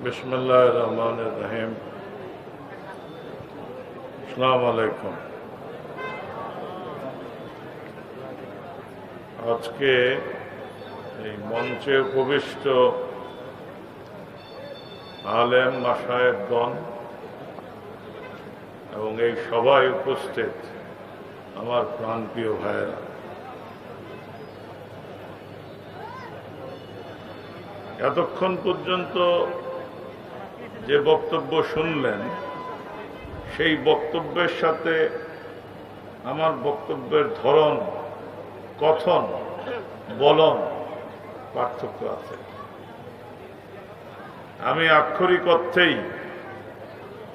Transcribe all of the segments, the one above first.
বিসমিল্লাহির রহমানির রহিম। আসসালামু আলাইকুম। আজকে এই মঞ্চে উপবিষ্ট আলেম মাশায়েখগণ এবং এই সভায় উপস্থিত আমার প্রাণপ্রিয় ভাইয়েরা, এতক্ষণ পর্যন্ত যে বক্তব্য শুনলেন সেই বক্তব্যের সাথে আমার বক্তব্যের ধরন, কথন, বলন পার্থক্য আছে। আমি আক্ষরিক অর্থেই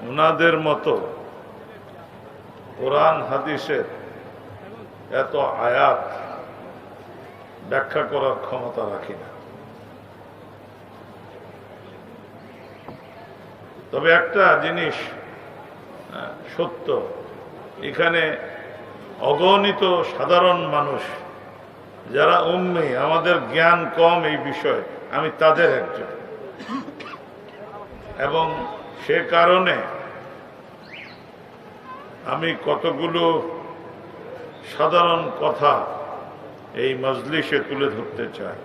ওনাদের মতো কোরআন হাদিসের এত আয়াত ব্যাখ্যা করার ক্ষমতা রাখি না। তবে একটা জিনিস সত্য, এখানে অগণিত সাধারণ মানুষ যারা উম্মি, আমাদের জ্ঞান কম এই বিষয়ে, আমি তাদের একজন, এবং সে কারণে আমি কতগুলো সাধারণ কথা এই মজলিসে তুলে ধরতে চাই।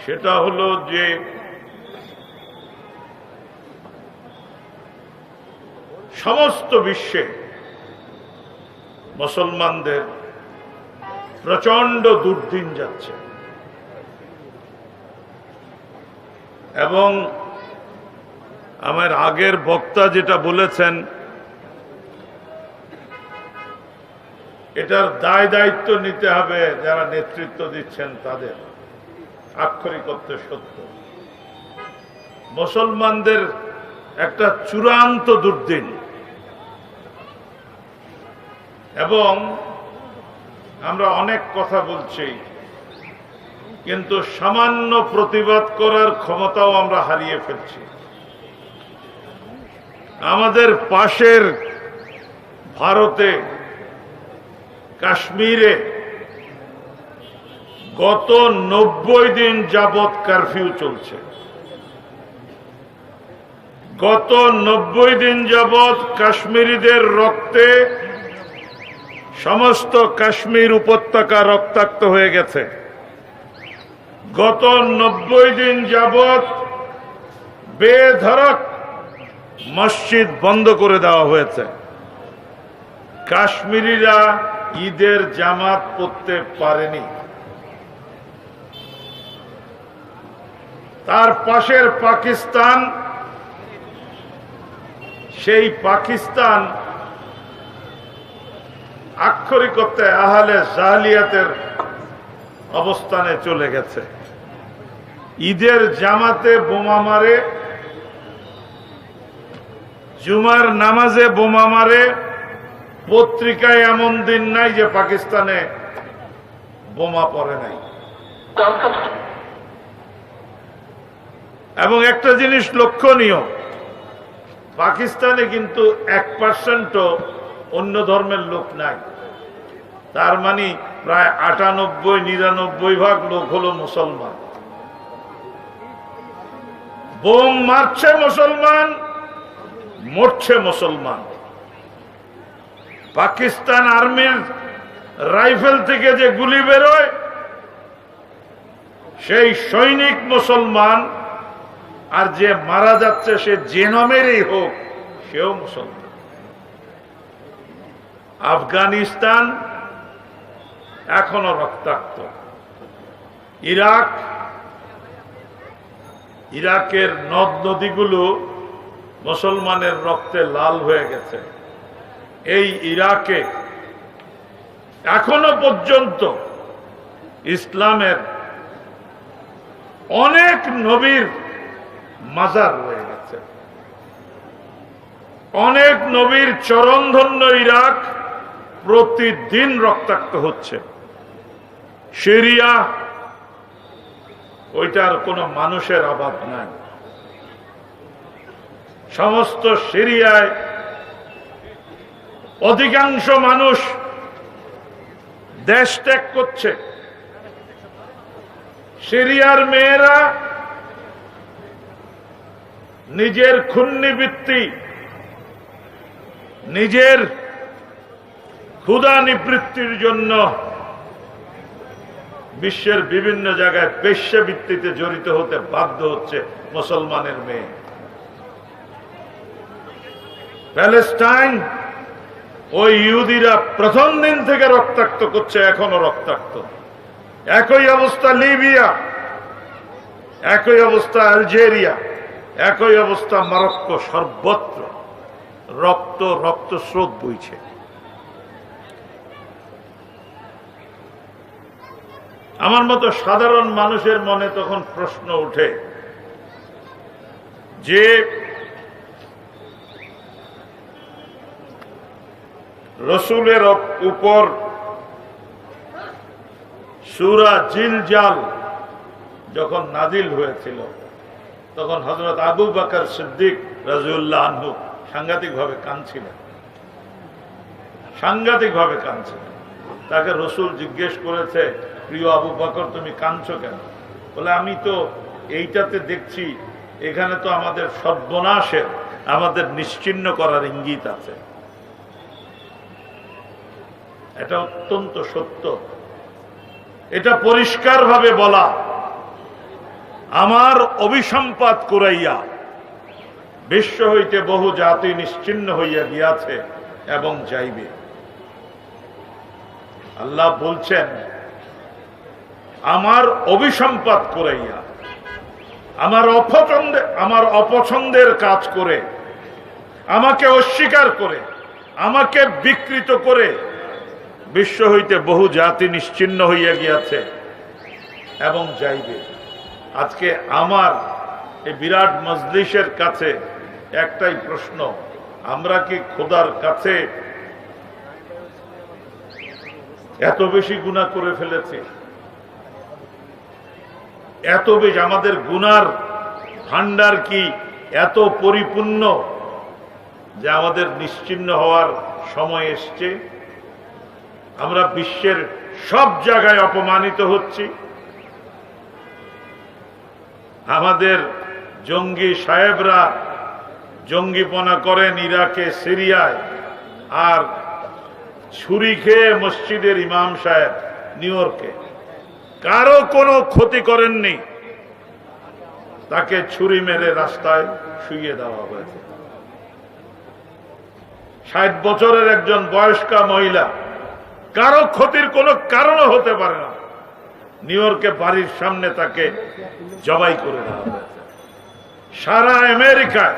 সেটা হলো যে সমস্ত বিশ্বে মুসলমানদের প্রচন্ড দুর্দিন যাচ্ছে এবং আমার আগের বক্তা যেটা বলেছেন এটার দায় দায়িত্ব নিতে হবে যারা নেতৃত্ব দিচ্ছেন তাদের। আক্ষরিক অর্থে সত্য, মুসলমানদের একটা চূড়ান্ত দুর্দিন, এবং আমরা অনেক কথা বলছি কিন্তু সামান্য প্রতিবাদ করার ক্ষমতাও আমরা হারিয়ে ফেলছি। আমাদের পাশের ভারতে কাশ্মীরে গত 90 দিন যাবৎ কারফিউ চলছে। গত 90 দিন যাবৎ কাশ্মীরিদের রক্তে সমস্ত কাশ্মীর উপত্যকা রক্তাক্ত হয়ে গেছে। গত 90 দিন যাবৎ বেধড়ক মসজিদ বন্ধ করে দেওয়া হয়েছে। কাশ্মীরিরা ঈদের জামাত পড়তে পারেনি। তার পাশের পাকিস্তান, সেই পাকিস্তান আক্ষরিক অর্থে আহলে জাহলিয়াতের অবস্থানে চলে গেছে। ঈদের জামাতে বোমা মারে, জুমার নামাজে বোমা মারে। পত্রিকায় এমন দিন নাই যে পাকিস্তানে বোমা পড়ে নাই। এবং একটা জিনিস লক্ষণীয়, পাকিস্তানে কিন্তু 1% অন্য ধর্মের লোক নাই। তার মানে প্রায় 98-99% লোক হলো মুসলমান। বোম মারছে মুসলমান, মরছে মুসলমান। পাকিস্তান আর্মির রাইফেল থেকে যে গুলি বেরোয় সেই সৈনিক মুসলমান, আর যে মারা যাচ্ছে সে যে নামেরই হোক সেও মুসলমান। আফগানিস্তান এখনো রক্তাক্ত। ইরাকের নদ নদীগুলো মুসলমানের রক্তে লাল হয়ে গেছে। এই ইরাকে এখনো পর্যন্ত ইসলামের অনেক নবীর মাজার রয়ে গেছে। অনেক নবীর চরণধন্য ইরাক প্রতিদিন রক্তাক্ত হচ্ছে। সিরিয়া, ওইটার কোনো মানুষের অভাব নাই। সমস্ত সিরিয়ায় অধিকাংশ মানুষ দেশ ত্যাগ করছে। সিরিয়ার মেয়েরা নিজের ক্ষুণ্ণিবৃত্তি, নিজের ক্ষুধা নিবৃত্তির জন্য বিশ্বের বিভিন্ন জায়গায় বেশ্যাবৃত্তিতে জড়িত হতে বাধ্য হচ্ছে মুসলমানের মেয়ে। প্যালেস্টাইন ওই ইহুদিরা প্রথম দিন থেকে রক্তাক্ত করছে, এখনো রক্তাক্ত। একই অবস্থা লিবিয়া, একই অবস্থা আলজেরিয়া, একই অবস্থা মরক্কো। সর্বত্র রক্ত রক্ত স্রোত বইছে। আমার মতো সাধারণ মানুষের মনে তখন প্রশ্ন ওঠে যে রসুলের উপর সূরা জিলজাল যখন নাজিল হয়েছিল, তখন হযরত আবু বকর সিদ্দিক রাদিয়াল্লাহু আনহু সাংঘাতিকভাবে কাঁদছিলেন, সাংঘাতিকভাবে কাঁদছিলেন। তাকে রসুল জিজ্ঞেস করেছে, প্রিয় আবু বকর তুমি কাঁদছো কেন? বলে, আমি তো এইটাতে দেখছি এখানে তো আমাদের সর্বনাশের, আমাদের নিশ্চিহ্ন করার ইঙ্গিত আছে। এটা অত্যন্ত সত্য, এটা পরিষ্কারভাবে বলা। আমার অভিসম্পাত করাইয়া বিশ্ব হইতে বহু জাতি নিশ্চিহ্ন হইয়া গিয়াছে এবং যাইবে। আল্লাহ বলছেন, আমার অভিসম্পাত করাইয়া, আমার অপছন্দের কাজ করে, আমাকে অস্বীকার করে, আমাকে বিকৃত করে বিশ্ব হইতে বহু জাতি নিশ্চিহ্ন হইয়া গিয়াছে এবং যাইবে। আজকে আমার এই বিরাট মজলিসের কাছে একটাই প্রশ্ন, আমরা কি খোদার কাছে এত বেশি গুনাহ করে ফেলেছি? এত বেশি আমাদের গুনার ভান্ডার কি এত পরিপূর্ণ যে আমাদের নিশ্চিহ্ন হওয়ার সময় এসছে? আমরা বিশ্বের সব জায়গায় অপমানিত হচ্ছি। আমাদের জঙ্গি সাহেবরা জঙ্গিপনা করেন ইরাকে, সিরিয়ায়, আর ছুরি খেয়ে মসজিদের ইমাম সাহেব নিউ ইয়র্কে কারো কোনো ক্ষতি করেননি, তাকে ছুরি মেরে রাস্তায় শুইয়ে দেওয়া হয়েছে। 60 বছরের একজন বয়স্কা মহিলা, কারো ক্ষতির কোনো কারণ হতে পারে না, নিউ ইয়র্কে বাড়ির সামনে তাকে জবাই করে দেওয়া হয়েছে। সারা আমেরিকায়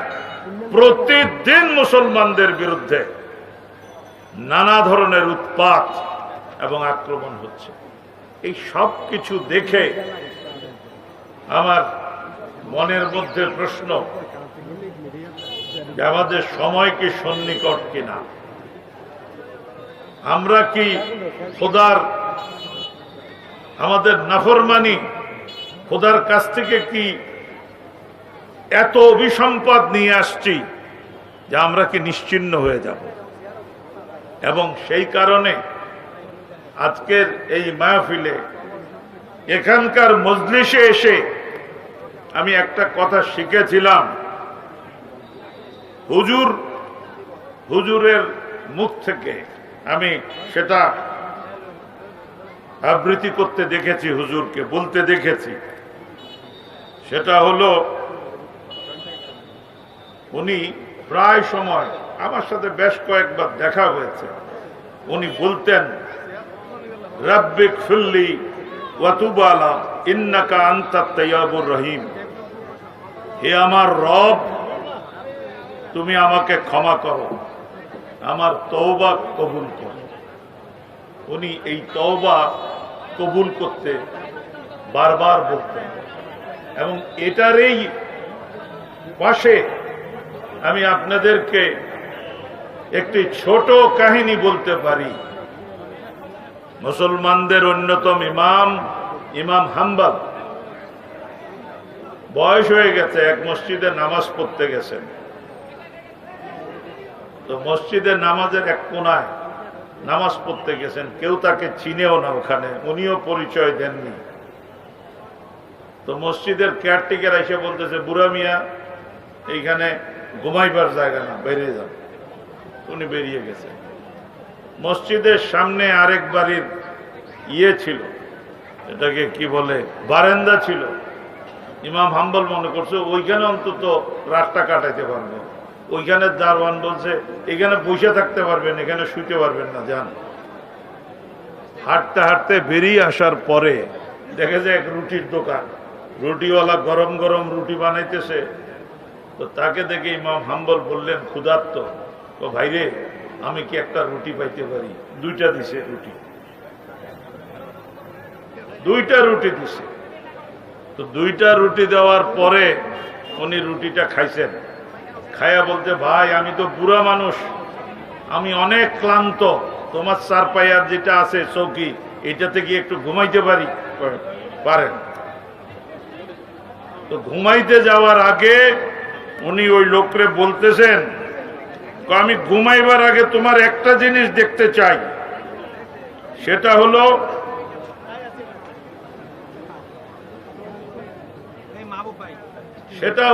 প্রতিদিন মুসলমানদের বিরুদ্ধে নানা ধরনের উৎপাত এবং আক্রমণ হচ্ছে। এই সব কিছু দেখে আমার মনের মধ্যে প্রশ্ন যে আমাদের সময় কি সন্নিকট কিনা? আমরা কি খোদার আমাদের নাফরমানি, খোদার কাছ থেকে কি এত অভিসম্পাদ নিয়ে আসছি যে আমরা কি নিশ্চিহ্ন হয়ে যাব? এবং সেই কারণে আজকের এই মাহফিলে, এখানকার মজলিসে এসে আমি একটা কথা শিখেছিলাম। হুজুরের মুখ থেকে আমি সেটা আবৃত্তি করতে দেখেছি, হুজুরকে বলতে দেখেছি। সেটা হলো, উনি প্রায় সময় আমার সাথে বেশ কয়েকবার দেখা হয়েছে, উনি বলতেন, রাব্বিক ফিরলি ওয়া তুব আলা ইন্নাকা আনতাত তাওয়াবুর রহিম। হে আমার রব, তুমি আমাকে ক্ষমা করো, আমার তওবা কবুল করো। উনি এই তওবা কবুল করতে বারবার বলতেন। এবং এটারই পাশে আমি আপনাদেরকে একটি ছোট কাহিনী বলতে পারি। মুসলমানদের অন্যতম ইমাম হাম্বল বয়স হয়ে গেছে, এক মসজিদে নামাজ পড়তে গেছেন। তো মসজিদের নামাজের এক কোনায় নামাজ পড়তে গেছেন, কেউ তাকে চিনেও না ওখানে, উনিও পরিচয় দেননি। তো মসজিদের কেয়ারটেকার এসে বলতেছে, বুড়া মিয়া এইখানে ঘুমাইবার জায়গা না, বেরিয়ে যান। উনি বেরিয়ে গেছেন। মসজিদের সামনে আরেক বাড়ির ছিল, এটাকে কি বলে, বারান্দা ছিল। ইমাম হাম্বল মনে করছে ওইখানে অন্তত রাতটা কাটাইতে পারবো। ওইখানে দারওয়ান বলছে এখানে বসে থাকতে পারবেন, এখানে শুতে পারবেন না, যান। হাঁটতে হাঁটতে বেরিয়ে আসার পরে দেখে যায় এক রুটির দোকান, রুটিওয়ালা গরম গরম রুটি বানাইতেছে। তো তাকে দেখে ইমাম হাম্বল বললেন, ক্ষুধার্ত, তো ভাইরে আমি কি একটা রুটি পাইতে পারি? দুইটা দিছে রুটি, দুইটা রুটি দিছে। তো দুইটা রুটি দেওয়ার পরে উনি রুটিটা খাইছেন। খায়া বলতে, ভাই আমি তো বুড়া মানুষ, আমি অনেক ক্লান্ত, তোমার চারপাইয়ার যেটা আছে চৌকি, এটাতে গিয়ে একটু ঘুমাইতে পারি? পারেন। তো ঘুমাইতে যাওয়ার আগে উনি ওই লোকরে বলতেছেন, আমি ঘুমাইবার আগে তোমার একটা জিনিস দেখতে চাই, সেটা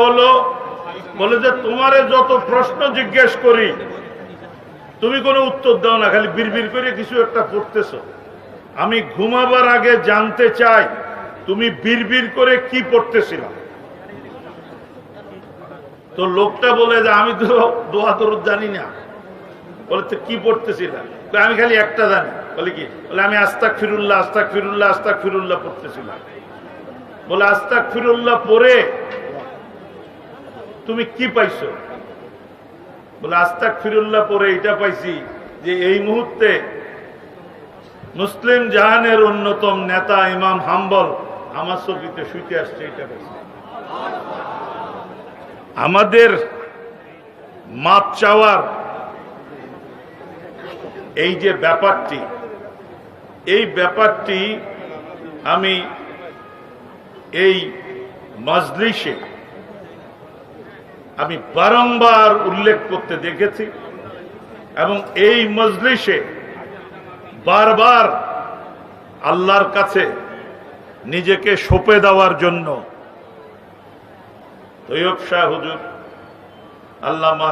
হলো বলে যে তোমারে যত প্রশ্ন জিজ্ঞেস করি তুমি কোনো উত্তর দাও না, খালি বিড়বিড় করে কিছু একটা পড়তেছো। আমি ঘুমাবার আগে জানতে চাই তুমি বিড়বিড় করে কি পড়তেছিলাম। তো লোকটা বলে যে আমি তো দোয়া দরুদ জানি না। বলে তো কি পড়তেছিলাম? আমি খালি একটা জানি। বলে কি? বলে আমি আস্তাগফিরুল্লাহ আস্তাগফিরুল্লাহ আস্তাগফিরুল্লাহ পড়তেছিলাম। বলে আস্তাগফিরুল্লাহ পড়ে তুমি কি পাইছো? বলে আস্তাগফিরুল্লাহ পড়ে এটা পাইছি যে এই মুহূর্তে মুসলিম জাহানের অন্যতম নেতা ইমাম হাম্বল আমার চোখে শুইতে আসছে, এটা পাইছি। আমাদের মাপ চাওয়ার এই যে ব্যাপারটি, এই ব্যাপারটি আমি এই মজলিসে আমি বারংবার উল্লেখ করতে দেখেছি এবং এই মজলিসে বারবার আল্লাহর কাছে নিজেকে সঁপে দেওয়ার জন্য তৈয়ব শাহ হুজুর, আল্লামা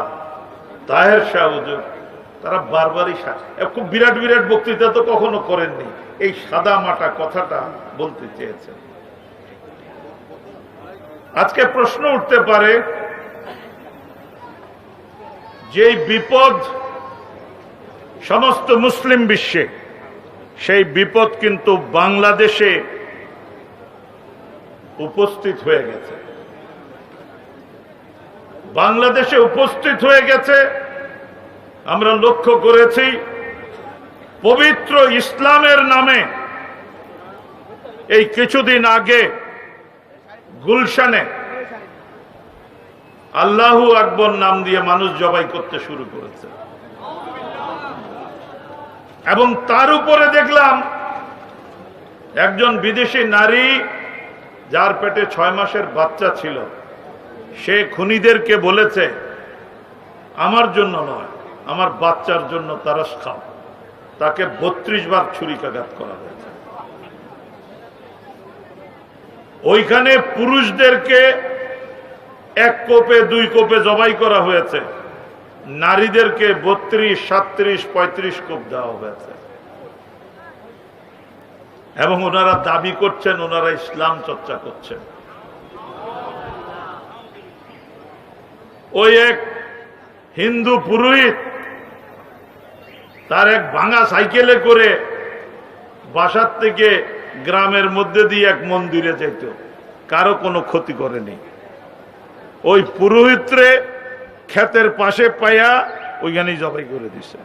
তাহের শাহ হুজুর, তারা বারবারই খুব বিরাট বিরাট বক্তৃতা তো কখনো করেননি, এই সাদা মাটা কথাটা বলতে চেয়েছেন। আজকে প্রশ্ন উঠতে পারে যে বিপদ সমস্ত মুসলিম বিশ্বে, সেই বিপদ কিন্তু বাংলাদেশে উপস্থিত হয়ে গেছে। বাংলাদেশে উপস্থিত হয়ে গেছে, আমরা লক্ষ্য করেছি। পবিত্র ইসলামের নামে এই কিছুদিন আগে গুলশানে আল্লাহু আকবর নাম দিয়ে মানুষ জবাই করতে শুরু করেছে এবং তার উপরে দেখলাম একজন বিদেশি নারী যার পেটে 6 মাসের বাচ্চা ছিল, সে খুনিদেরকে বলেছে আমার জন্য নয়, আমার বাচ্চার জন্য তারাস খাও। তাকে 32 বার ছুরিকাঘাত করা হয়েছে। ওইখানে পুরুষদেরকে 1 কোপে 2 কোপে জবাই করা হয়েছে, নারীদেরকে 32, 37, 35 কোপ দেওয়া হয়েছে। এবং ওনারা দাবি করছেন ওনারা ইসলাম চর্চা করছেন। ওই এক হিন্দু পুরোহিত তার এক ভাঙা সাইকেলে করে বাসার থেকে গ্রামের মধ্যে দিয়ে এক মন্দিরে যেত, কারো কোনো ক্ষতি করেনি। ওই পুরোহিতরে ক্ষেতের পাশে পাইয়া ওইখানেই জবাই করে দিছে।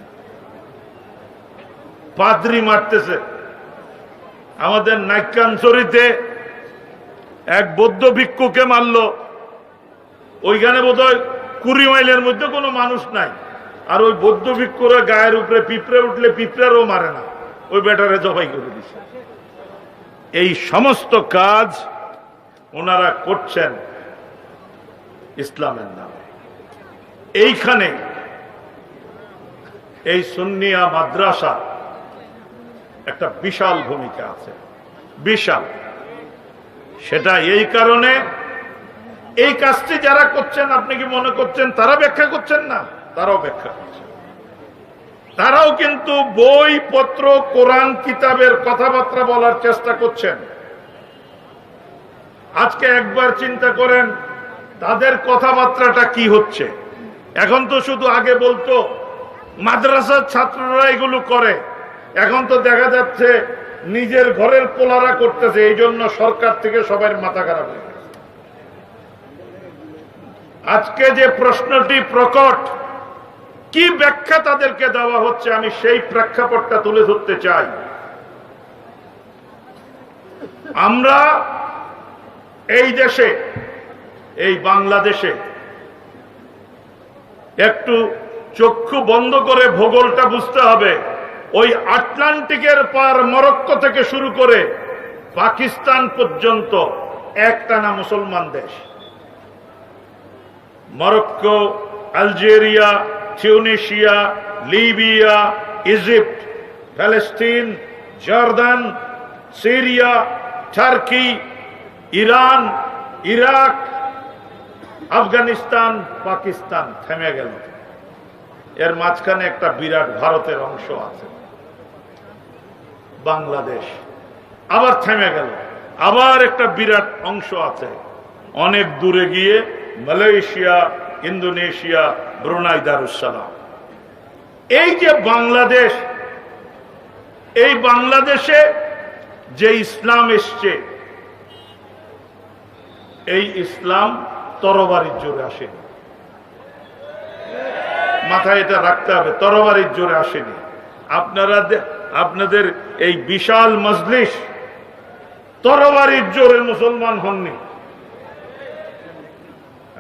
পাদ্রি মারতেছে। আমাদের নাইক্যাঞ্চরিতে এক বৌদ্ধ ভিক্ষুকে মারল, ওইখানে বোধহয় 20 মাইলের মধ্যে কোনো মানুষ নাই, আর ওই বৌদ্ধ ভিক্ষুরা গায়ের উপরে পিঁপড়ে উঠলে পিঁপড়ারও মারে না, ওই বেটারে জবাই করে দিছে। এই সমস্ত কাজ ওনারা করছেন ইসলামের নামে। এইখানে এই সুন্নিয়া মাদ্রাসা একটা বিশাল ভূমিকা আছে, বিশাল। সেটা এই কারণে এই কাজটি যারা করছেন আপনি কি মনে করছেন তারা ব্যাখ্যা করছেন না? তারাও ব্যাখ্যা করছেন। তারাও কিন্তু বই পত্র কোরআন কিতাবের কথাবার্তা বলার চেষ্টা করছেন। আজকে একবার চিন্তা করেন তাদের কথাবার্তাটা কি হচ্ছে। এখন তো শুধু আগে বলতো মাদ্রাসার ছাত্ররা এগুলো করে, এখন তো দেখা যাচ্ছে নিজের ঘরের পোলারা করতেছে, এই জন্য সরকার থেকে সবার মাথা খারাপ হয়ে গেছে। আজকে যে প্রশ্নটি প্রকট, কি ব্যাখ্যা তাদেরকে দেওয়া হচ্ছে, আমি সেই প্রেক্ষাপটটা তুলে ধরতে চাই। আমরা এই দেশে, এই বাংলাদেশে একটু চক্ষু বন্ধ করে ভূগোলটা বুঝতে হবে। ওই আটলান্টিকের পার মরক্কো থেকে শুরু করে পাকিস্তান পর্যন্ত একটানা মুসলমান দেশ। Morocco, Algeria, Tunisia, Libya, Egypt, Palestine, Jordan, Syria, Turkey, Iran, Iraq, Afghanistan, Pakistan থেমে গেল। এর মাঝখানে একটা বিরাট ভারতের অংশ আছে, বাংলাদেশ, আবার থেমে গেল। আবার একটা বিরাট অংশ আছে অনেক দূরে গিয়ে, মালয়েশিয়া, ইন্দোনেশিয়া, ব্রুনাই, দারুসালাম। এই যে বাংলাদেশ, এই বাংলাদেশে যে ইসলাম এসছে, এই ইসলাম তরবারির জোরে আসেনি। মাথায় এটা রাখতে হবে, তরবারির জোরে আসেনি। আপনাদের এই বিশাল মজলিস তরবারির জোরে মুসলমান হননি।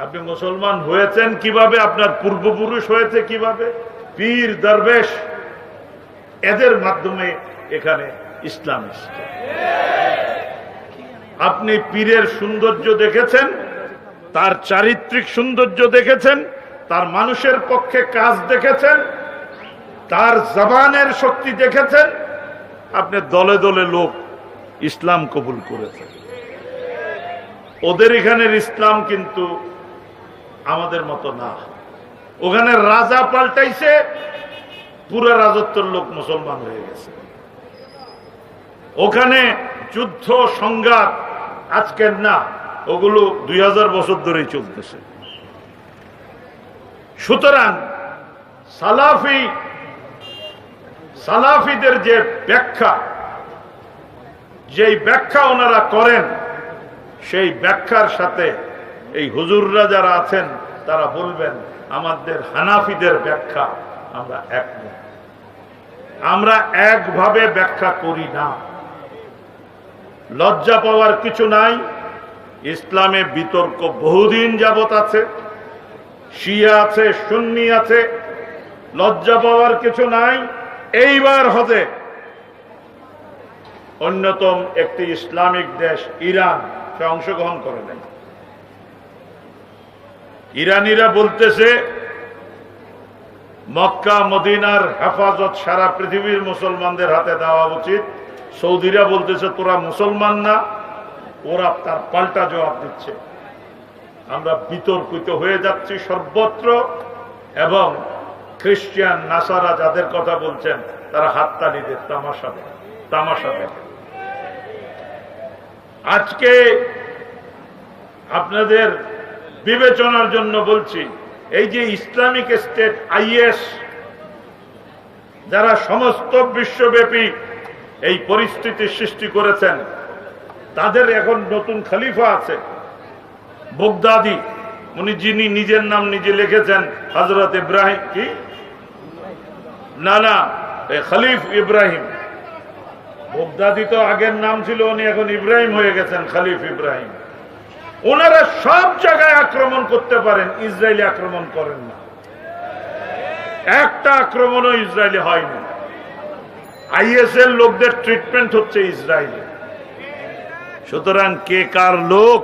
আপনি মুসলমান হয়েছেন কিভাবে? আপনার পূর্বপুরুষ হয়েছে কিভাবে? পীর, দরবেশ, এদের মাধ্যমে এখানে ইসলাম এসেছে। আপনি পীরের সৌন্দর্য দেখেছেন, তার চারিত্রিক সৌন্দর্য দেখেছেন, তার মানুষের পক্ষে কাজ দেখেছেন, তার জবানের শক্তি দেখেছেন। আপনি দলে দলে লোক ইসলাম কবুল করেছেন। ওদের এখানের ইসলাম কিন্তু আমাদের মতো না। ওখানে রাজা পাল্টাইছে, পুরো রাজত্বের লোক মুসলমান হয়ে গেছে। ওখানে যুদ্ধ সংঘাত আজকের না, ওগুলো 2000 বছর ধরেই চলতেছে। সুতরাং সালাফিদের যে ব্যাখ্যা, যেই ব্যাখ্যা ওনারা করেন, সেই ব্যাখ্যার সাথে এই হুজুররা যারা আছেন তারা বলবেন আমাদের হানাফিদের ব্যাখ্যা আমরা একমত। আমরা একভাবে ব্যাখ্যা করি না। লজ্জা পাওয়ার কিছু নাই। ইসলামে বিতর্ক বহুদিন যাবত আছে, শিয়া আছে, সুন্নি আছে, লজ্জা পাওয়ার কিছু নাই। এইবার হতে অন্যতম একটি ইসলামিক দেশ ইরান, সে অংশগ্রহণ করে নাই। ইরানিরা বলতেছে মক্কা মদিনার হেফাজত সারা পৃথিবীর মুসলমানদের হাতে দেওয়া উচিত। সৌদিরা বলতেছে তোরা মুসলমান না। ওরা তার পাল্টা জবাব দিচ্ছে। আমরা বিতর্কিত হয়ে যাচ্ছি সর্বত্র, এবং খ্রিস্টান, নাসারা যাদের কথা বলছেন তারা হাততালিদের তামাশা দেখে। আজকে আপনাদের বিবেচনার জন্য বলছি, এই যে ইসলামিক স্টেট, আইএস, যারা সমস্ত বিশ্বব্যাপী এই পরিস্থিতি সৃষ্টি করেছেন, তাদের এখন নতুন খলিফা আছে বগদাদি, উনি যিনি নিজের নাম নিজে লিখেছেন হযরত ইব্রাহিম, কি না খলিফ ইব্রাহিম। বগদাদি তো আগের নাম ছিল, উনি এখন ইব্রাহিম হয়ে গেছেন, খলিফ ইব্রাহিম। ওনারা সব জায়গায় আক্রমণ করতে পারেন, ইসরায়েলি আক্রমণ করেন না। একটা আক্রমণও ইসরায়েলি হয়নি। আইএস এর লোকদের ট্রিটমেন্ট হচ্ছে ইসরায়েলে। সুতরাং কে কার লোক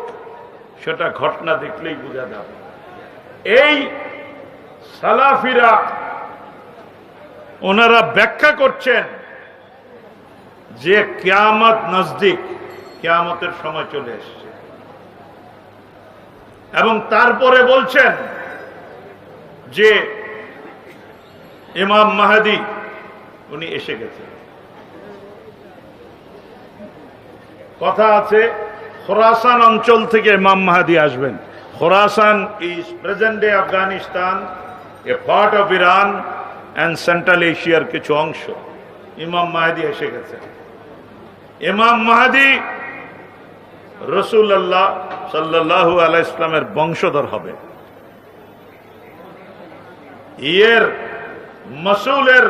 সেটা ঘটনা দেখলেই বোঝা যাবে। এই সালাফিরা ওনারা ব্যাখ্যা করছেন যে কিয়ামত নজদিক, কিয়ামতের সময় চলে এসছে। এবং তারপরে বলছেন যে ইমাম মাহদী উনি এসে গেছেন। কথা আছে খোরাসান অঞ্চল থেকে ইমাম মাহদী আসবেন। Khorasan is present day Afghanistan, A part of Iran and central এশিয়ার কিছু অংশ। ইমাম মাহদী এসে গেছেন। ইমাম মাহদী রাসূলুল্লাহ সাল্লাল্লাহু আলাইহি ইসলামের বংশধর হবে। এর মসুলের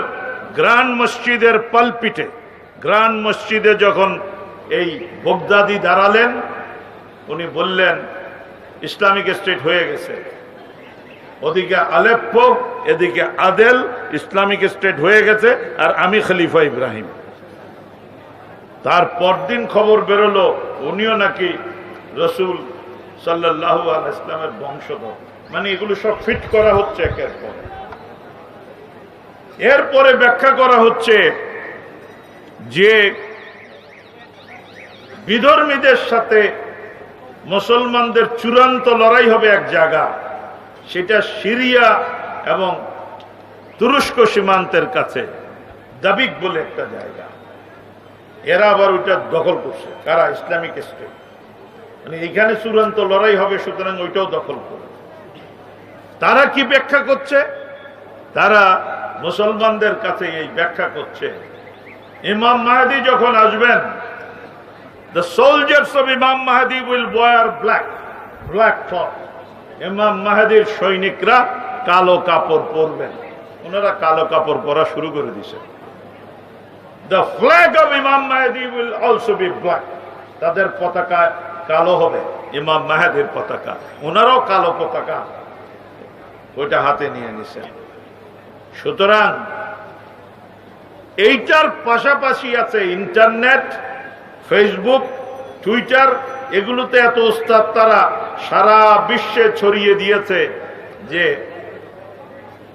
গ্রান্ড মসজিদের পালপিটে, গ্রান্ড মসজিদে যখন এই বগদাদি দাঁড়ালেন, উনি বললেন ইসলামিক স্টেট হয়ে গেছে, ওদিকে আলেপ্পো এদিকে আদেল, ইসলামিক স্টেট হয়ে গেছে, আর আমি খলিফা ইব্রাহিম। তার পরদিন খবর বেরোলো উনিও নাকি রসুল সাল্লাল্লাহু আলাইহি ইসলামের বংশধর। মানে এগুলো সব ফিট করা হচ্ছে একের পর। এরপরে ব্যাখ্যা করা হচ্ছে যে বিধর্মীদের সাথে মুসলমানদের চূড়ান্ত লড়াই হবে এক জায়গা, সেটা সিরিয়া এবং তুরস্ক সীমান্তের কাছে দাবিক বলে একটা জায়গা। এরা আবার ওইটা দখল করছে, কারা? Islamic state. মানে এখানে চূড়ান্ত লড়াই হবে, সুতরাং ওইটাও দখল করে। তারা কি ব্যাখ্যা করছে? তারা মুসলমানদের কাছে এই ব্যাখ্যা করছে, ইমাম মাহদী যখন আসবেন, the soldiers of Imam Mahdi will wear black cloth. ইমাম মাহদীর সৈনিকরা কালো কাপড় পরবেন। ওনারা কালো কাপড় পরা শুরু করে দিয়েছে। The flag of Imam Mahdi will also be black. তাদের পতাকা কালো হবে, ইমাম মাহদীর পতাকা। ওনারাও কালো পতাকা ওইটা হাতে নিয়ে নিছেন। সুতরাং এইটার পাশাপাশি আছে ইন্টারনেট, ফেসবুক, টুইটার। এগুলোতে এত ওস্তাদ, তারা সারা বিশ্বে ছড়িয়ে দিয়েছে যে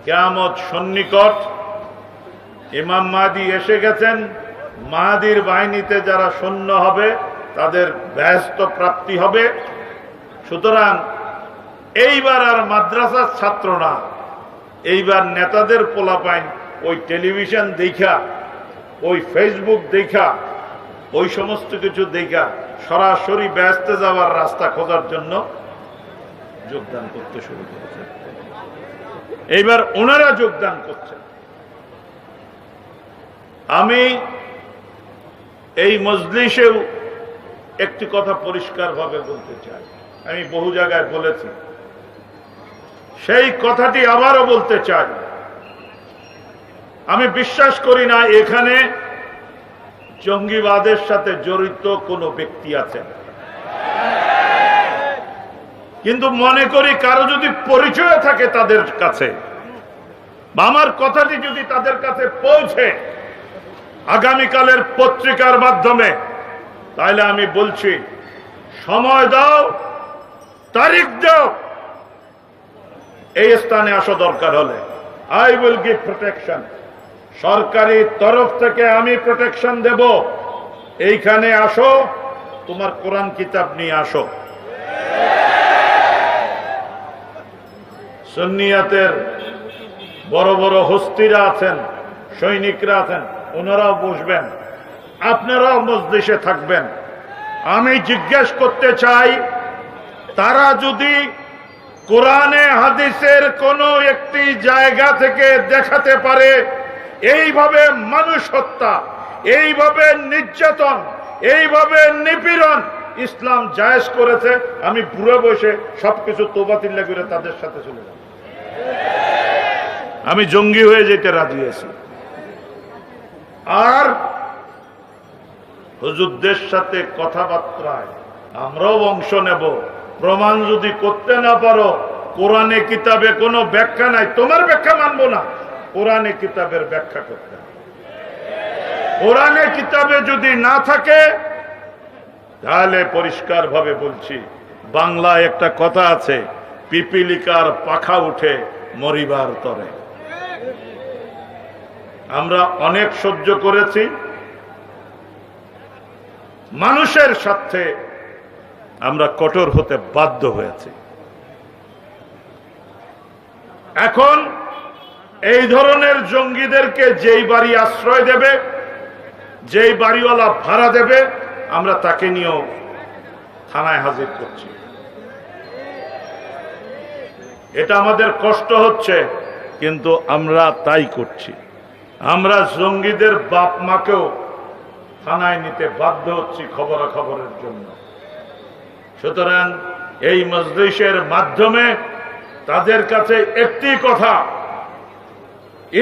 কিয়ামত সন্নিকট, ইমাম মাহদী এসে গেছেন, মাহদীর বাহিনীতে যারা সৈন্য হবে তাদের ব্যস্ত প্রাপ্তি হবে। সুতরাং এইবার আর মাদ্রাসার ছাত্র না, এইবার নেতাদের পোলাপাইন ওই টেলিভিশন দেখা, ওই ফেসবুক দেখা, ওই সমস্ত কিছু দেখা সরাসরি ব্যস্ত যাওয়ার রাস্তা খোঁজার জন্য যোগদান করতে শুরু করেছে। এইবার ওনারা যোগদান করছেন। আমি এই মজলিসেও একটি কথা পরিষ্কারভাবে বলতে চাই, আমি বহু জায়গায় বলেছি, সেই কথাটি আবারও বলতে চাই। আমি বিশ্বাস করি না এখানে জঙ্গিবাদের সাথে জড়িত কোনো ব্যক্তি আছেন, কিন্তু মনে করি কারো যদি পরিচয় থাকে তাদের কাছে, বা আমার কথাটি যদি তাদের কাছে পৌঁছে আগামীকালের পত্রিকার মাধ্যমে, তাহলে আমি বলছি সময় দাও, তারিখ দাও, এই স্থানে আসা দরকার হলে আই উইল গিভ প্রোটেকশন। সরকারি তরফ থেকে আমি প্রোটেকশন দেব। এইখানে আসো, তোমার কোরআন কিতাব নিয়ে আসো। সুন্নিয়াতের বড় বড় হস্তিরা আছেন, সৈনিকরা আছেন, ওনারাও বসবেন, আপনারাও মজলিসে থাকবেন। আমি জিজ্ঞেস করতে চাই, তারা যদি কোরআনে হাদিসের কোন একটি জায়গা থেকে দেখাতে পারে এইভাবে মানুষ হত্যা, এইভাবে নির্যাতন, এইভাবে নিপীড়ন ইসলাম জায়েজ করেছে, আমি বুড়ো বসে সবকিছু তোবাতিল্লা করে তাদের সাথে চলে যাব। আমি জঙ্গি হয়ে যেতে রাজি আছি। আর হুজুরদের সাথে কথাবার্তায় আমরাও অংশ নেব। প্রমাণ যদি করতে না পারো, কোরআনে কিতাবে কোনো ব্যাখ্যা নাই, তোমার ব্যাখ্যা মানবো না, কোরআনে কিতাবের ব্যাখ্যা করতে হবে। কোরআনে কিতাবে যদি না থাকে, তাহলে পরিষ্কার ভাবে বলছি, বাংলায় একটা কথা আছে, পিপিলিকার পাখা উঠে মরিবার তরে। আমরা অনেক সহ্য করেছি, মানুষের সাথে আমরা কঠোর হতে বাধ্য হয়েছি। এখন এই ধরনের জঙ্গিদেরকে যেই বাড়ি আশ্রয় দেবে, যেই বাড়িওয়ালা ভাড়া দেবে, আমরা তাকে নিয়েও থানায় হাজির করছি। এটা আমাদের কষ্ট হচ্ছে, কিন্তু আমরা তাই করছি। আমরা জঙ্গিদের বাপ মাকেও থানায় নিতে বাধ্য হচ্ছি খবরাখবরের জন্য। সুতরাং এই মজলিসের মাধ্যমে তাদের কাছে একটি কথা,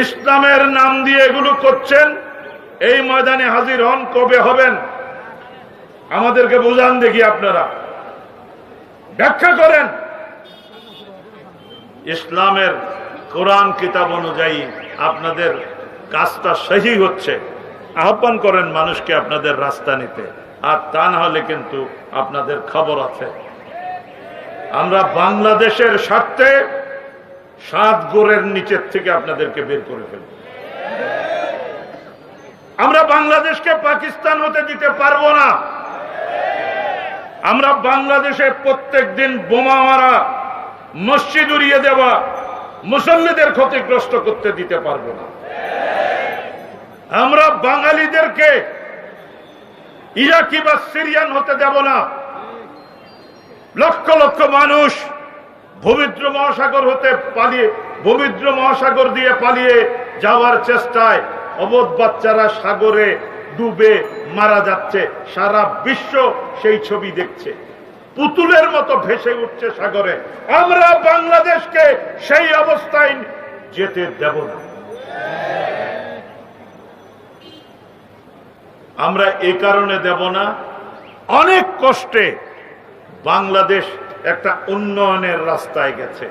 ইসলামের নাম দিয়ে এগুলো করছেন, এই ময়দানে হাজির হন। কবে হবেন আমাদেরকে বুঝান দেখি, আপনারা ব্যাখ্যা করেন। ইসলামের কোরআন কিতাব অনুযায়ী আপনাদের কাজটা সহি হচ্ছে, আহ্বান করেন মানুষকে আপনাদের রাস্তা নিতে, আর তা না হলে কিন্তু আপনাদের খবর আছে। আমরা বাংলাদেশের স্বার্থে 7 গোরের নিচের থেকে আপনাদেরকে বের করে ফেলব। আমরা বাংলাদেশকে পাকিস্তান হতে দিতে পারবো না। আমরা বাংলাদেশে প্রত্যেক দিন বোমা মারা, মসজিদ উড়িয়ে দেওয়া, মুসল্লিদের ক্ষতিগ্রস্ত করতে দিতে পারবো না। আমরা বাঙালিদেরকে ইরাকি বা সিরিয়ান হতে দেব না। লক্ষ লক্ষ মানুষ ভূমধ্য মহাসাগর হতে পালিয়ে, ভূমধ্য মহাসাগর দিয়ে পালিয়ে যাওয়ার চেষ্টায় অবধ বাচ্চারা সাগরে ডুবে মারা যাচ্ছে। সারা বিশ্ব সেই ছবি দেখছে, পুতুলের মতো ভেসে উঠছে সাগরে। আমরা বাংলাদেশকে সেই অবস্থায় যেতে দেব না। আমরা এই কারণে দেব না, অনেক কষ্টে বাংলাদেশ একটা উন্নয়নের রাস্তায় গেছে।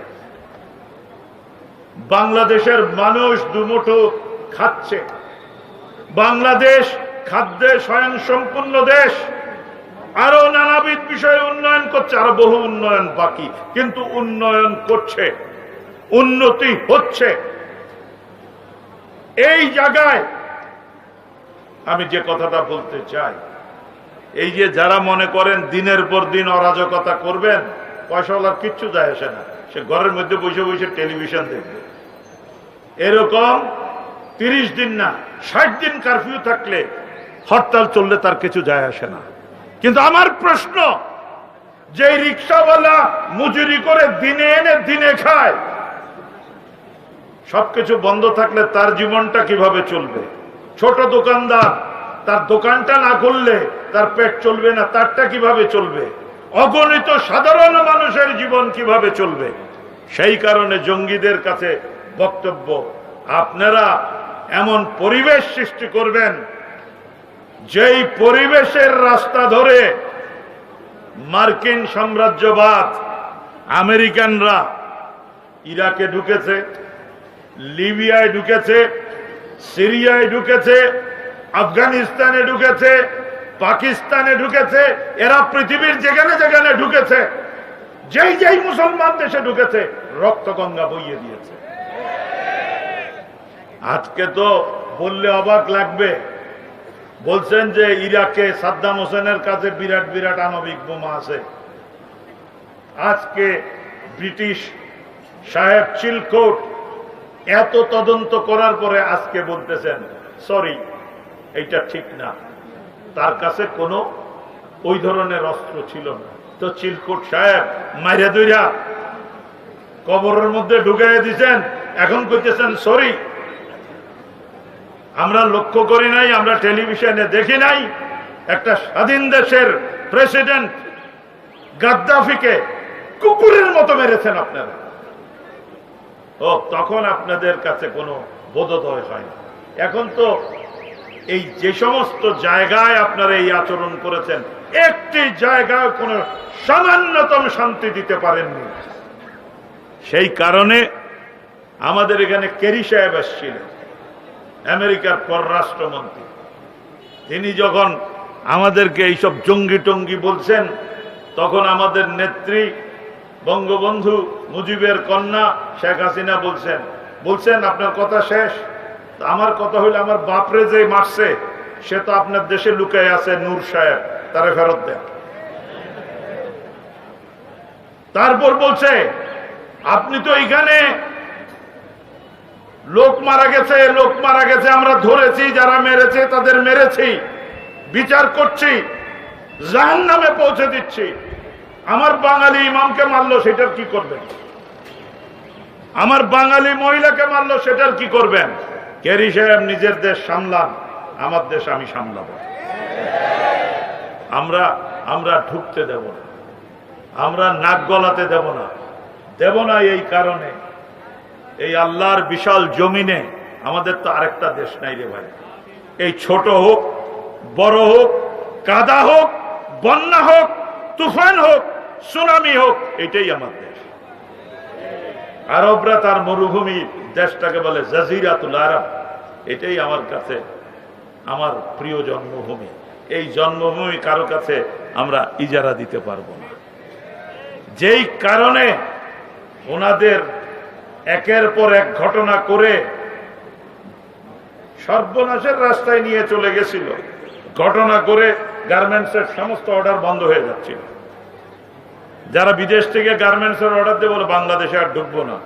বাংলাদেশের মানুষ দুমুঠো খাচ্ছে। বাংলাদেশ খাদ্যে স্বয়ংসম্পূর্ণ দেশ। আরো নানাবিধ বিষয়ে উন্নয়ন করছে, আরো বহু উন্নয়ন বাকি, কিন্তু উন্নয়ন করছে, উন্নতি হচ্ছে। এই জায়গায় আমি যে কথাটা বলতে চাই, এই যে যারা মনে করেন দিনের পর দিন অরাজকতা করবেন, পয়সাওয়ালার কিচ্ছু যায় আসে না, সে ঘরের মধ্যে বসে বসে টেলিভিশন দেখবে। এরকম 30 দিন না 60 দিন কারফিউ থাকলে, হরতাল চললে তার কিছু যায় আসে না। কিন্তু আমার প্রশ্ন, যে রিক্সাওয়ালা মজুরি করে দিনে এনে দিনে খায়, সবকিছু বন্ধ থাকলে তার জীবনটা কিভাবে চলবে? ছোট দোকানদার, তার দোকানটা না খুললে তার পেট চলবে না, তারটা কিভাবে চলবে? অগণিত সাধারণ মানুষের জীবন কিভাবে চলবে? সেই কারণে জঙ্গিদের কাছে বক্তব্য, আপনারা এমন পরিবেশ সৃষ্টি করবেন, যেই পরিবেশের রাস্তা ধরে মার্কিন সাম্রাজ্যবাদ, আমেরিকানরা ইরাকে ঢুকেছে, লিবিয়ায় ঢুকেছে, সিরিয়ায় ঢুকেছে, আফগানিস্তানে ঢুকেছে, পাকিস্তানে ঢুকেছে, এরা পৃথিবীর যেখানে যেখানে ঢুকেছে, যেই যেই মুসলমান দেশে ঢুকেছে, রক্তগঙ্গা বইয়ে দিয়েছে। আজকে তো বললে অবাক লাগবে, বলছেন যে ইরাকে সাদ্দাম হোসেনের কাছে বিরাট বিরাট আণবিক বোমা আছে। আজকে ব্রিটিশ সাহেব চিলকোট এত তদন্ত করার পরে আজকে বলতেছেন সরি, এইটা ঠিক না, তার কাছে কোনো ওই ধরনের অস্ত্র ছিল না। তো চিলকোট সাহেব মাইরা দইরা কবরের মধ্যে ঢুকাইয়া দিচ্ছেন, এখন কইতেছেন সরি। আমরা লক্ষ্য করি নাই, আমরা টেলিভিশনে দেখি নাই, একটা স্বাধীন দেশের প্রেসিডেন্ট গাদ্দাফিকে কুকুরের মতো মেরেছেন আপনারা। ও তখন আপনাদের কাছে কোনো বোধোদয় হয় না। এখন তো এই যে সমস্ত জায়গায় আপনারা এই আচরণ করেছেন, একটি জায়গায় কোনো সামান্যতম শান্তি দিতে পারেননি। সেই কারণে আমাদের এখানে কেরি সাহেব আসছিলেন, আমেরিকার পররাষ্ট্রমন্ত্রী। তিনি যখন আমাদেরকে এইসব জঙ্গি টঙ্গি বলছেন, তখন আমাদের নেত্রী বঙ্গবন্ধু মুজিবের কন্যা শেখ হাসিনা বলছেন আপনার কথা শেষ। আমার কথা হইলে, আমার বাপরে যে মারছে সে তো আপনার দেশে লুকায় আছে, নূর সাহেব, তারে ফেরত দেন। তারপর বলছে আপনি তো এখানে লোক মারা গেছে, আমরা ধরেছি, যারা মেরেছে তাদের মেরেছি, বিচার করছি, জাহান্নামে পৌঁছে দিচ্ছি। আমার বাঙালি ইমামকে মারলো, সেটার কি করবেন? আমার বাঙালি মহিলাকে মারলো, সেটার কি করবেন? কেরি সাহেব নিজের দেশ সামলান, আমার দেশ আমি সামলাবো। আমরা ঢুকতে দেব না, আমরা নাক গলাতে দেব না। এই কারণে এই আল্লাহর বিশাল জমিনে আমাদের তো আরেকটা দেশ নাই রে ভাই। এই ছোট হোক, বড় হোক, কাদা হোক, বন্যা হোক, তুফান হোক, সুনামি হোক, এটাই আমার দেশ। আরবরা তার মরুভূমি দেশটাকে বলে জাজিরাতুল আরব। এটাই আমার কাছে আমার প্রিয় জন্মভূমি। এই জন্মভূমি কারো কাছে আমরা ইজারা দিতে পারবো না। যেই কারণে ওনাদের একের পর এক ঘটনা করে সর্বনাশের রাস্তায় নিয়ে চলে গেছিল। ঘটনা করে গার্মেন্টসের সমস্ত অর্ডার বন্ধ হয়ে যাচ্ছিল। যারা বিদেশ থেকে গার্মেন্টসের অর্ডার দিয়ে বলে বাংলাদেশে আর ঢুকবো না,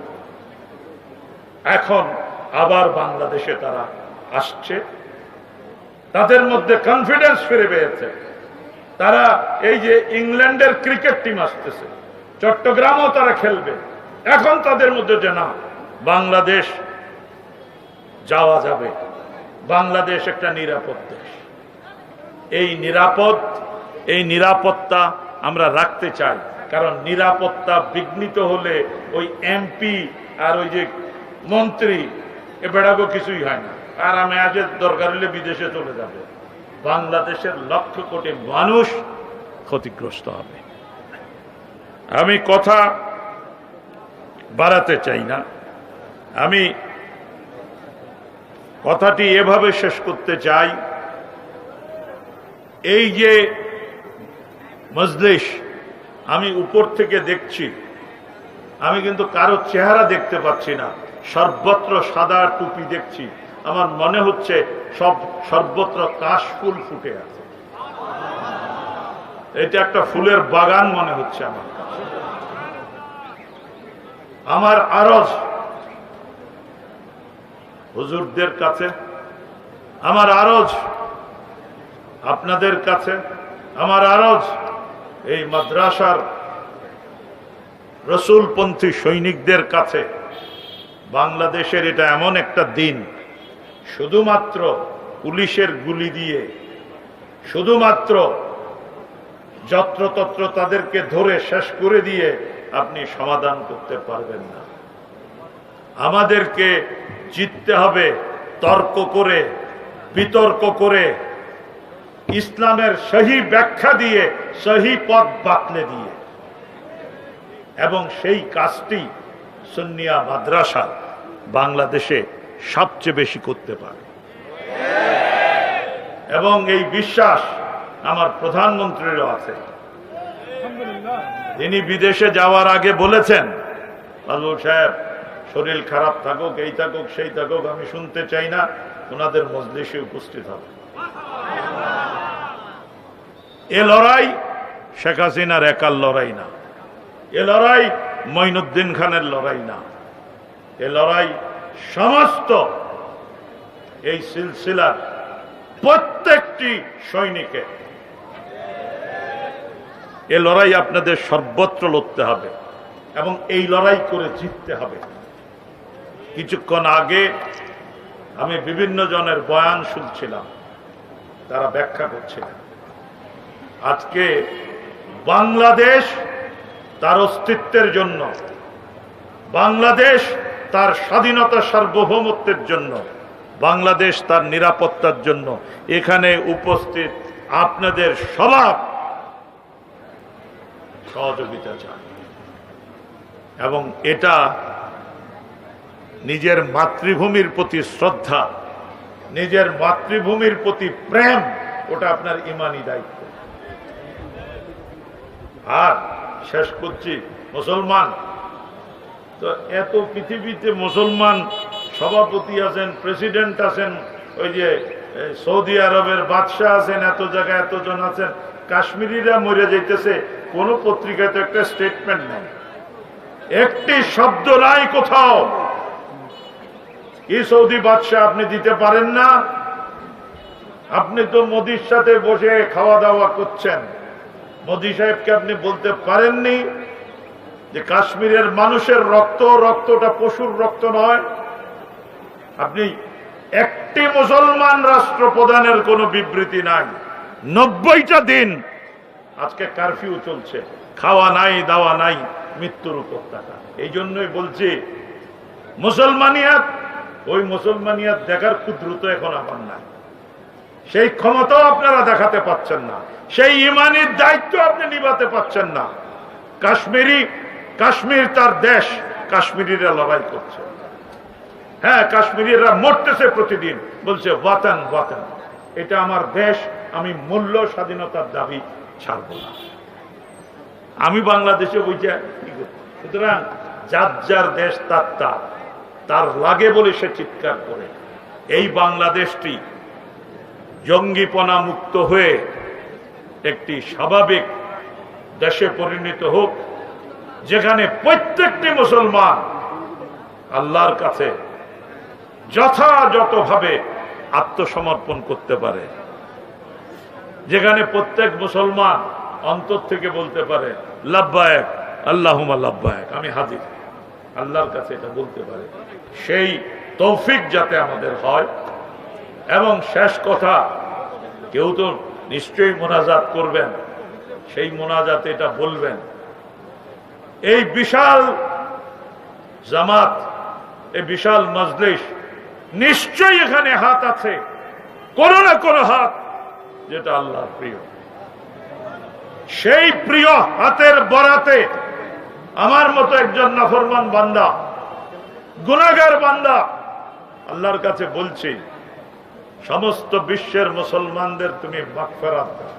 এখন আবার বাংলাদেশে তারা আসছে। তাদের মধ্যে কনফিডেন্স ফিরে পেয়েছে। তারা এই যে ইংল্যান্ডের ক্রিকেট টিম আসতেছে, চট্টগ্রামও তারা খেলবে, এখন তাদের মধ্যে যে না, বাংলাদেশ যাওয়া যাবে, বাংলাদেশ একটা নিরাপদ দেশ। এই নিরাপত্তা আমরা রাখতে চাই। কারণ নিরাপত্তা বিঘ্নিত হলে ওই এমপি আর ওই যে মন্ত্রী এ বেড়াগো কিছুই হয় না। আর আমি আজ দরকার হলে বিদেশে চলে যাবে, বাংলাদেশের লক্ষ কোটি মানুষ ক্ষতিগ্রস্ত হবে। আমি কথা বাড়াতে চাই না, আমি কথাটি এভাবে শেষ করতে চাই। এই যে মজলিস আমি উপর থেকে দেখছি, আমি কিন্তু কারো চেহারা দেখতে পাচ্ছি না, সর্বত্র সাদা টুপি দেখছি। আমার মনে হচ্ছে সর্বত্র কাশফুল ফুটে আছে। এটা একটা ফুলের বাগান মনে হচ্ছে আমার কাছে। আমার আরজ হুজুরদের কাছে, আমার আরজ আপনাদের কাছে, আমার আরজ এই মাদ্রাসার রসুলপন্থী সৈনিকদের কাছে, বাংলাদেশের এটা এমন একটা দিন, শুধুমাত্র পুলিশের গুলি দিয়ে, শুধুমাত্র যত্রতত্র তাদেরকে ধরে শেষ করে দিয়ে আপনি সমাধান করতে পারবেন না। আমাদেরকে জিততে হবে তর্ক করে, বিতর্ক করে, ইসলামের সহি ব্যাখ্যা দিয়ে, সহি পথ বাতলে দিয়ে। এবং সেই কাজটি সুন্নিয়া মাদ্রাসা বাংলাদেশে সবচেয়ে বেশি করতে পারে। এবং এই বিশ্বাস আমার প্রধানমন্ত্রীরও আছে। তিনি বিদেশে যাওয়ার আগে বলেছেন, আলু সাহেব শরীর খারাপ থাকুক, এই থাকুক, সেই থাকুক, আমি শুনতে চাই না, ওনাদের মজলিসে উপস্থিত হবে। এ লড়াই শেখ হাসিনার একার লড়াই না, এ লড়াই মঈনুদ্দিন খানের লড়াই না, এ লড়াই সমস্ত এই সিলসিলার প্রত্যেকটি সৈনিকের। এ লড়াই আপনাদের সর্বত্র লড়তে হবে এবং এই লড়াই করে জিততে হবে। কিছুক্ষণ আগে আমি বিভিন্ন জনের বয়ান শুনছিলাম, তারা ব্যাখ্যা করছিলেন আজকে বাংলাদেশ তার অস্তিত্বের জন্য, বাংলাদেশ তার স্বাধীনতা সার্বভৌমত্বের জন্য, বাংলাদেশ তার নিরাপত্তার জন্য এখানে উপস্থিত আপনাদের সবার সহযোগিতা চায়। এবং এটা নিজের মাতৃভূমির প্রতি শ্রদ্ধা, নিজের মাতৃভূমির প্রতি প্রেম, ওটা আপনার ইমানি দায়িত্ব। আর শেষ করছি, মুসলমান তো এত পৃথিবীতে মুসলমান সভাপতি আছেন, প্রেসিডেন্ট আছেন, ওই যে সৌদি আরবের বাদশাহ আছেন, এত জায়গায় এতজন আছেন, কাশ্মীরিরা মরে যাইতেছে, কোন পত্রিকায় তো একটা স্টেটমেন্ট নেই, একটি শব্দ নাই কোথাও। কি সৌদি বাদশাহ আপনি দিতে পারেন না? আপনি তো মোদির সাথে বসে খাওয়া দাওয়া করছেন, মোদি সাহেবকে আপনি বলতে পারেননি যে কাশ্মীরের মানুষের রক্তটা পশুর রক্ত নয়? আপনি একটি মুসলমান রাষ্ট্রপ্রধানের কোনো বিবৃতি নাই, 90টা দিন আজকে কারফিউ চলছে, খাওয়া নাই দাওয়া নাই, মৃত্যুর উপত্যকা। এই জন্যই বলছি মুসলমানিয়াত, ওই মুসলমানিয়াত দেখার ক্ষুদ্রতা এখন আমার নাই, সেই ক্ষমতাও আপনারা দেখাতে পাচ্ছেন না, সেই ইমানের দায়িত্ব আপনি নিভাতে পাচ্ছেন না। কাশ্মীর তার দেশ, কাশ্মীরিরা লড়াই করছে, হ্যাঁ কাশ্মীরিরা মরতেছে প্রতিদিন, বলছে ওয়াতান ওয়াতান, এটা আমার দেশ, আমি মূল্য স্বাধীনতার দাবি ছাড়ব না। আমি বাংলাদেশে বইটা, সুতরাং যার যার দেশ তার লাগে বলে সে চিৎকার করে। এই বাংলাদেশটি জঙ্গিপনা মুক্ত হয়ে একটি স্বাভাবিক দেশে পরিণত হোক, যেখানে প্রত্যেকটি মুসলমান আল্লাহর কাছে যথাযথভাবে আত্মসমর্পণ করতে পারে, যেখানে প্রত্যেক মুসলমান অন্তর থেকে বলতে পারে লাব্বায়েক আল্লাহুম্মা লাব্বায়েক, আমি হাজির, আল্লাহর কাছে এটা বলতে পারে। সেই তৌফিক যাতে আমাদের হয়। এবং শেষ কথা, কেউ তো নিশ্চয়ই মোনাজাত করবেন, সেই মোনাজাতে এটা বলবেন, এই বিশাল জামাত, এই বিশাল মজলিস, নিশ্চয়ই এখানে হাত আছে, কোনো না কোনো হাত যেটা আল্লাহর প্রিয়। সেই প্রিয় হাতের বরাতে আমার মতো একজন নাফরমান বান্দা, গুনাহগার বান্দা আল্লাহর কাছে বলছি, সমস্ত বিশ্বের মুসলমানদের তুমি মাগফিরাত দাও।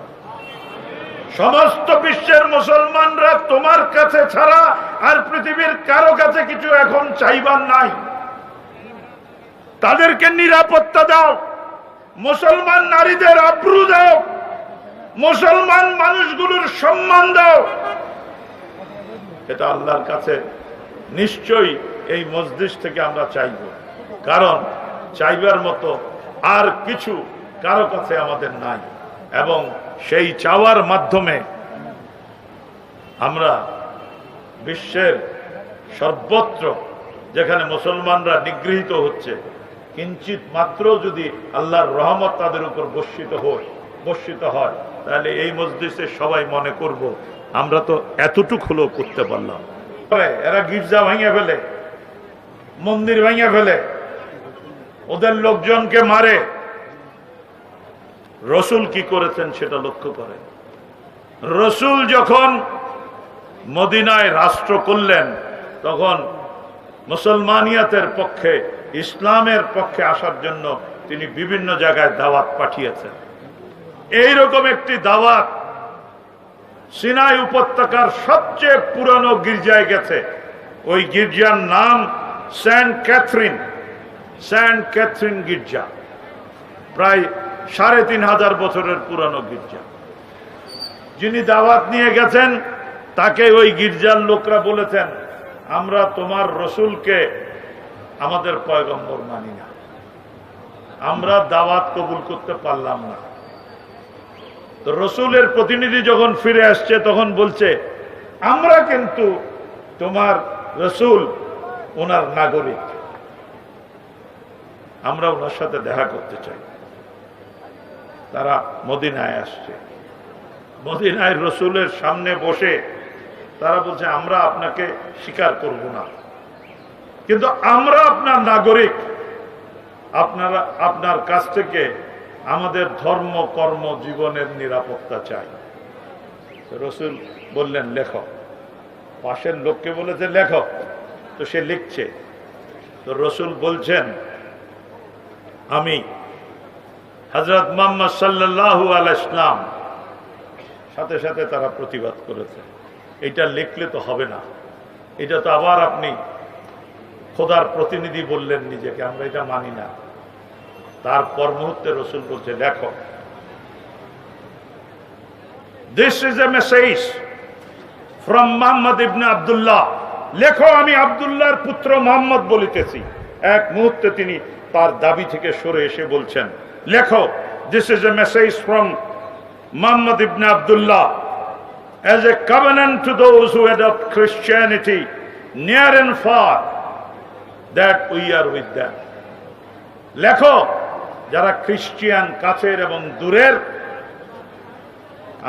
সমস্ত বিশ্বের মুসলমানরা তোমার কাছে ছাড়া আর পৃথিবীর কারো কাছে কিছু এখন চাইবার নাই, তাদেরকে নিরাপত্তা দাও, মুসলমান নারীদের আব্রু দাও, মুসলমান মানুষগুলোর সম্মান দাও। এটা আল্লাহর কাছে নিশ্চয়ই এই মজলিস থেকে আমরা চাইব, কারণ চাইবার মতো আর কিছু কারো কাছে আমাদের নাই। এবং সেই চাওয়ার মাধ্যমে আমরা বিশ্বের সর্বত্র যেখানে মুসলমানরা নিগৃহীত হচ্ছে, কিঞ্চিত মাত্র যদি আল্লাহর রহমত তাদের উপর বর্ষিত হয়, তাহলে এই মজলিসে সবাই মনে করব আমরা তো এতটুকু হলেও করতে পারলাম। এরা গির্জা ভেঙে ফেলে, মন্দির ভেঙে ফেলে, ওদের লোকজনকে মারে। রসুল কি করেছেন সেটা লক্ষ্য করে। রসুল যখন মদিনায় রাষ্ট্র করলেন, তখন মুসলমানিয়াতের পক্ষে, ইসলামের পক্ষে আসার জন্য তিনি বিভিন্ন জায়গায় দাওয়াত পাঠিয়েছেন। এইরকম একটি দাওয়াত সিনাই উপত্যকার সবচেয়ে পুরানো গির্জায় গেছে। ওই গির্জার নাম সেন্ট ক্যাথরিন গির্জা, প্রায় 3500 বছরের পুরানো গির্জা। যিনি দাওয়াত নিয়ে গেছেন তাকে ওই গির্জার লোকরা বলেছেন, আমরা তোমার রসুলকে আমাদের পয়গম্বর মানি না, আমরা দাওয়াত কবুল করতে পারলাম না। তো রসুলের প্রতিনিধি যখন ফিরে আসছে তখন বলছে, আমরা কিন্তু তোমার রসুল ওনার নাগরিক, আমরা ওনার সাথে দেখা করতে চাই। তারা মদিনায় আসছে, মদিনায় রসুলের সামনে বসে তারা বলছে, আমরা আপনাকে স্বীকার করব না, কিন্তু আমরা আপনার নাগরিক, আপনার কাছ থেকে আমাদের ধর্ম কর্ম জীবনের নিরাপত্তা চাই। রসুল বললেন, লেখো। পাশের লোককে বলেছে লেখো, তো সে লিখছে। তো রসুল বলছেন, আমি হযরত মুহাম্মদ সাল্লাল্লাহু আলাইহি ওয়াসাল্লাম। সাথে সাথে তারা প্রতিবাদ করেছে, এটা লিখলে তো হবে না, এটা তো আবার আপনি খোদার প্রতিনিধি বললেন নিজেকে, আমরা এটা মানি না। তারপর মুহূর্তে রসুল বলছে, লেখো। This is a message from Muhammad ibn Abdullah. লেখো, আমি আব্দুল্লাহর পুত্র মুহাম্মদ বলিতেছি, এক মুহূর্তে তিনি তার দাবি থেকে সরে এসে বলছেন, লেখো, this is a message from Muhammad ibn Abdullah as a covenant to those who adopt Christianity near and far, that we are with them. লেখো, যারা খ্রিস্টান কাছের এবং দূরের,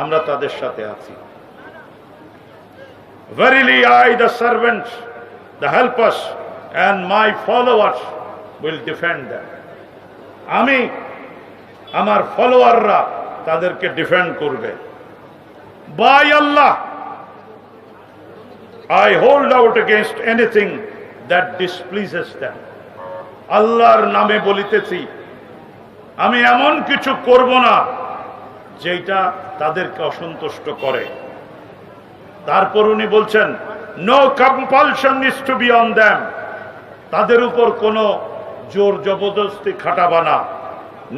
আমরা তাদের সাথে আছি। Verily I, the servants, the helpers, and my followers will defend them. আমি, আমার ফলোয়াররা তাদেরকে ডিফেন্ড করবে। By Allah, I hold out against anything that displeases them. আল্লাহর নামে বলিতেছি, আমি এমন কিছু করব না যেটা তাদেরকে অসন্তুষ্ট করে। তারপর উনি বলছেন, no compulsion is to be on them. তাদের উপর কোনো জোর জবরদস্তি খাটাবা না।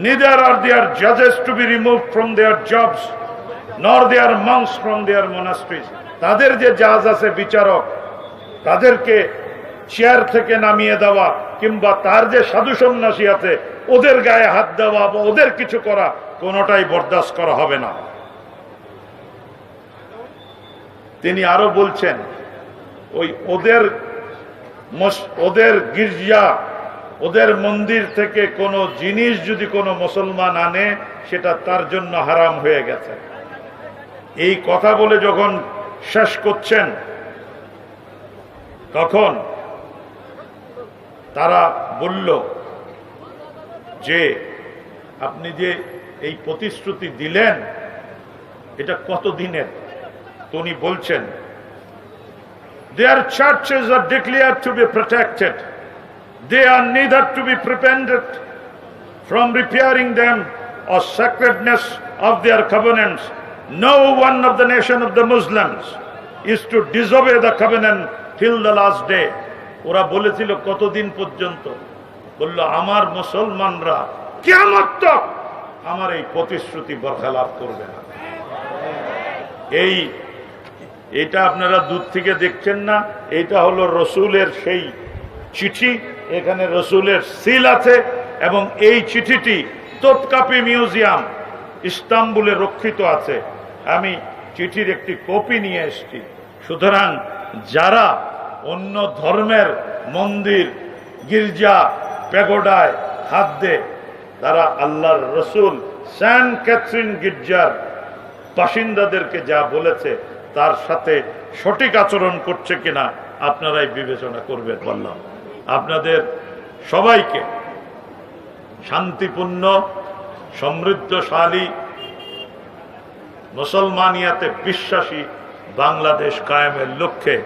neither are their judges to be removed from their jobs, nor their monks from their monasteries. তাদের যে জাজ আছে বিচারক, তাদেরকে চেয়ার থেকে নামিয়ে দেওয়া কিংবা তার যে সাধু সন্ন্যাসী আছে ওদের গায়ে হাত দেওয়া বা ওদের কিছু করা, কোনোটাই বরদাস্ত করা হবে না। তিনি আরো বলছেন, ওই ওদের গির্জা, ওদের মন্দির থেকে কোনো জিনিস যদি কোনো মুসলমান আনে, সেটা তার জন্য হারাম হয়ে গেছে। এই কথা বলে যখন শেষ করছেন, তখন তারা বলল যে আপনি যে এই প্রতিশ্রুতি দিলেন, এটা কতদিনের? উনি বলছেন, their churches are declared to be protected. They are neither to be prevented from repairing them or sacredness of their covenants. No one of the nation of the Muslims is to disobey the covenant till the last day. ওরা বলেছিল কতদিন পর্যন্ত? বলল, আমার মুসলমানরা কিয়ামত তক আমার এই প্রতিশ্রুতি বরখেলাপ করবে না। এইটা আপনারা দূর থেকে দেখছেন না, এইটা হলো রসুলের সেই চিঠি। এখানে রসুলের সিল আছে এবং এই চিঠিটি তোপকাপি মিউজিয়াম ইস্তাম্বুলে রক্ষিত আছে। আমি চিঠির একটি কপি নিয়ে এসেছি। সুতরাং যারা অন্য ধর্মের মন্দির, গির্জা, প্যাগোডায় হাত দেয়, তারা আল্লাহর রসুল সেন্ট ক্যাথরিন গির্জার বাসিন্দাদেরকে যা বলেছে তার সাথে সঠিক আচরণ করছে কিনা আপনারাই বিবেচনা করবেন। বললাম, আপনাদের সবাইকে শান্তিপূর্ণ, সমৃদ্ধশালী, মুসলমানিয়াতে বিশ্বাসী বাংলাদেশ কায়েমের লক্ষ্যে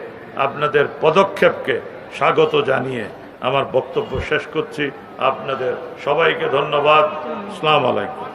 আপনাদের পদক্ষেপকে স্বাগত জানিয়ে আমার বক্তব্য শেষ করছি। আপনাদের সবাইকে ধন্যবাদ। আসসালামু আলাইকুম।